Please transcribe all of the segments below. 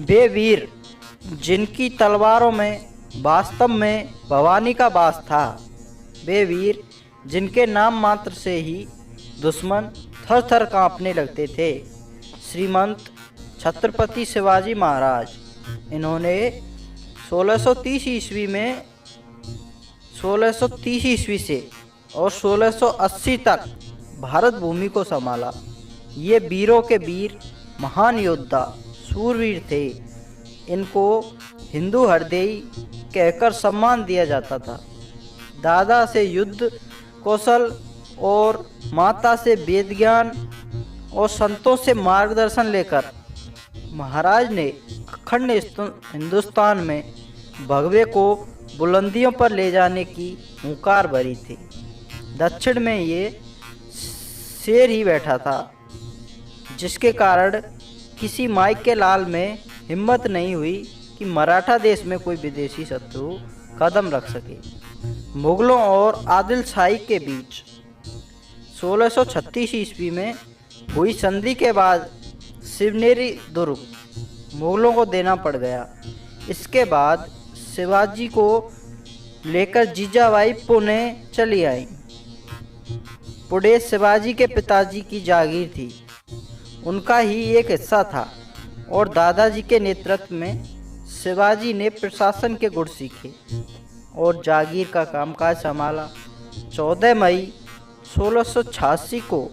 वे वीर जिनकी तलवारों में वास्तव में भवानी का वास था। वे वीर जिनके नाम मात्र से ही दुश्मन थर थर कांपने लगते थे। श्रीमंत छत्रपति शिवाजी महाराज, इन्होंने 1630 ईस्वी में 1630 ईस्वी से और 1680 तक भारत भूमि को संभाला। ये वीरों के वीर महान योद्धा सूरवीर थे। इनको हिंदू हृदयी कहकर सम्मान दिया जाता था। दादा से युद्ध कौशल और माता से वेद ज्ञान और संतों से मार्गदर्शन लेकर महाराज ने अखंड हिंदुस्तान में भगवे को बुलंदियों पर ले जाने की हुंकार भरी थी। दक्षिण में ये शेर ही बैठा था, जिसके कारण किसी माइक के लाल में हिम्मत नहीं हुई कि मराठा देश में कोई विदेशी शत्रु कदम रख सके। मुगलों और आदिल शाही के बीच 1636 ईस्वी में हुई संधि के बाद शिवनेरी दुर्ग मुगलों को देना पड़ गया। इसके बाद शिवाजी को लेकर जीजाबाई पुणे चली आई। पुणे शिवाजी के पिताजी की जागीर थी, उनका ही एक हिस्सा था और दादाजी के नेतृत्व में शिवाजी ने प्रशासन के गुण सीखे और जागीर का कामकाज संभाला। 14 मई 1686 को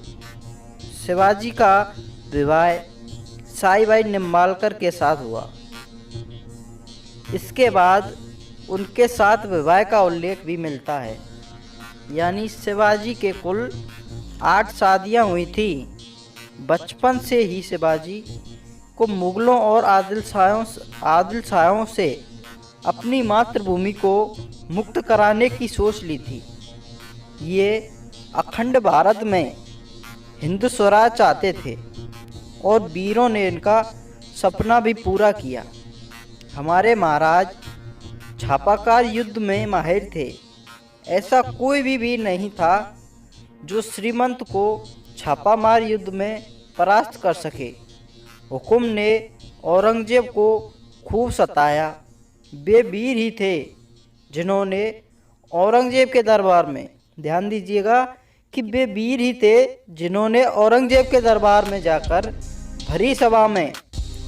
शिवाजी का विवाह साईबाई निम्बालकर के साथ हुआ। इसके बाद उनके साथ विवाह का उल्लेख भी मिलता है, यानी शिवाजी के कुल 8 शादियां हुई थी। बचपन से ही शिवाजी को मुगलों और आदिल शाहों से अपनी मातृभूमि को मुक्त कराने की सोच ली थी। ये अखंड भारत में हिंदू स्वराज चाहते थे और वीरों ने इनका सपना भी पूरा किया। हमारे महाराज छापाकार युद्ध में माहिर थे। ऐसा कोई भी वीर नहीं था जो श्रीमंत को छापामार युद्ध में परास्त कर सके। हुकुम ने औरंगजेब को खूब सताया। वे वीर ही थे जिन्होंने औरंगजेब के दरबार में, ध्यान दीजिएगा कि वे वीर ही थे जिन्होंने औरंगजेब के दरबार में जाकर भरी सभा में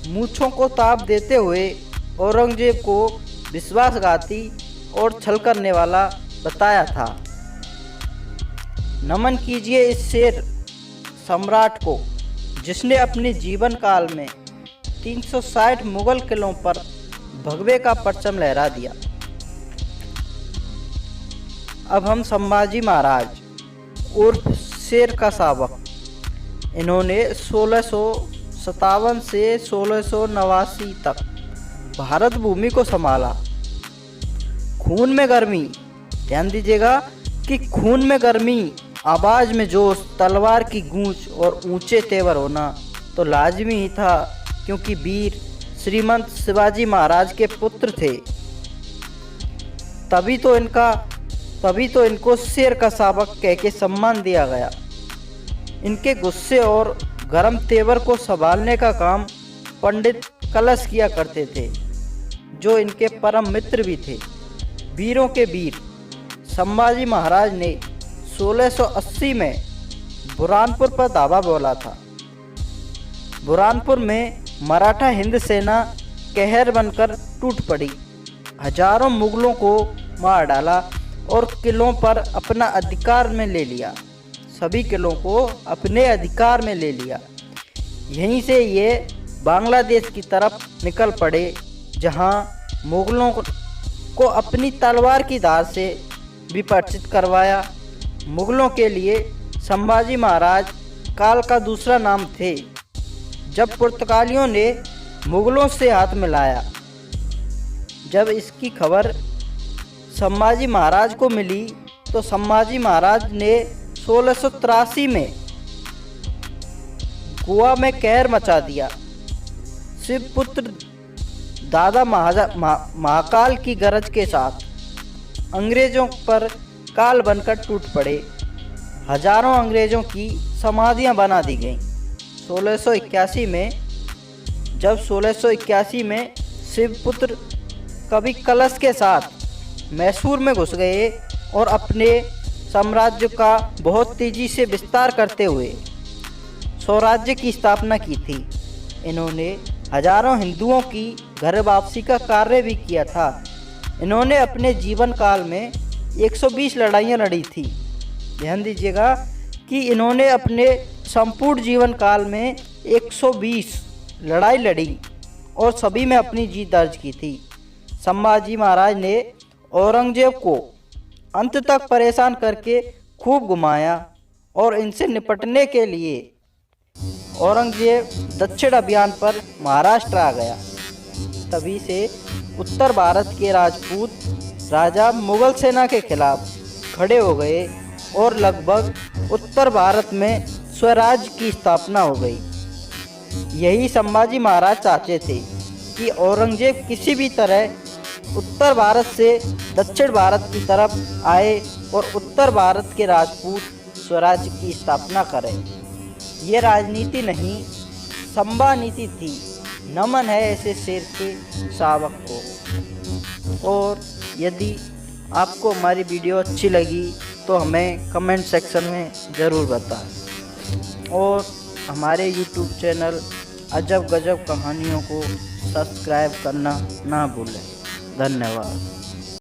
मूंछों को ताप देते हुए औरंगजेब को विश्वासघाती और छल करने वाला बताया था। नमन कीजिए इस शेर सम्राट को, जिसने अपने जीवन काल में 360 मुगल किलों पर भगवे का परचम लहरा दिया। अब हम संभाजी महाराज उर्फ शेर का शावक, इन्होंने 1657 से 1689 तक भारत भूमि को संभाला। खून में गर्मी, ध्यान दीजिएगा कि खून में गर्मी, आवाज में जोश, तलवार की गूंज और ऊंचे तेवर होना तो लाजमी ही था, क्योंकि वीर श्रीमंत शिवाजी महाराज के पुत्र थे। तभी तो इनको शेर का शावक कह के सम्मान दिया गया। इनके गुस्से और गर्म तेवर को संभालने का काम पंडित कलश किया करते थे, जो इनके परम मित्र भी थे। वीरों के वीर संभाजी महाराज ने 1680 में बुरहानपुर पर धावा बोला था। बुरहानपुर में मराठा हिंद सेना कहर बनकर टूट पड़ी। हजारों मुगलों को मार डाला और किलों पर अपना अधिकार में ले लिया। सभी किलों को अपने अधिकार में ले लिया। यहीं से ये बांग्लादेश की तरफ निकल पड़े, जहां मुगलों को अपनी तलवार की धार से विपरिचित करवाया। मुगलों के लिए संभाजी महाराज काल का दूसरा नाम थे। जब पुर्तगालियों ने मुगलों से हाथ मिलाया, जब इसकी खबर संभाजी महाराज को मिली, तो संभाजी महाराज ने 1683 में गोवा में कहर मचा दिया। शिवपुत्र दादा महाकाल की गरज के साथ अंग्रेजों पर काल बनकर टूट पड़े। हजारों अंग्रेजों की समाधियां बना दी गईं। 1681 में जब 1681 में शिवपुत्र कवि कलश के साथ मैसूर में घुस गए और अपने साम्राज्य का बहुत तेजी से विस्तार करते हुए स्वराज्य की स्थापना की थी। इन्होंने हजारों हिंदुओं की घर वापसी का कार्य भी किया था। इन्होंने अपने जीवन काल में 120 लड़ाइयाँ लड़ी थी। ध्यान दीजिएगा कि इन्होंने अपने संपूर्ण जीवन काल में 120 लड़ाई लड़ी और सभी में अपनी जीत दर्ज की थी। संभाजी महाराज ने औरंगजेब को अंत तक परेशान करके खूब घुमाया और इनसे निपटने के लिए औरंगजेब दक्षिण अभियान पर महाराष्ट्र आ गया। तभी से उत्तर भारत के राजपूत राजा मुगल सेना के खिलाफ खड़े हो गए और लगभग उत्तर भारत में स्वराज्य की स्थापना हो गई। यही संभाजी महाराज चाहते थे कि औरंगजेब किसी भी तरह उत्तर भारत से दक्षिण भारत की तरफ आए और उत्तर भारत के राजपूत स्वराज्य की स्थापना करें। ये राजनीति नहीं, संभा नीति थी। नमन है ऐसे शेर के शावक को। और यदि आपको हमारी वीडियो अच्छी लगी तो हमें कमेंट सेक्शन में ज़रूर बताएं और हमारे YouTube चैनल अजब गजब कहानियों को सब्सक्राइब करना ना भूलें। धन्यवाद।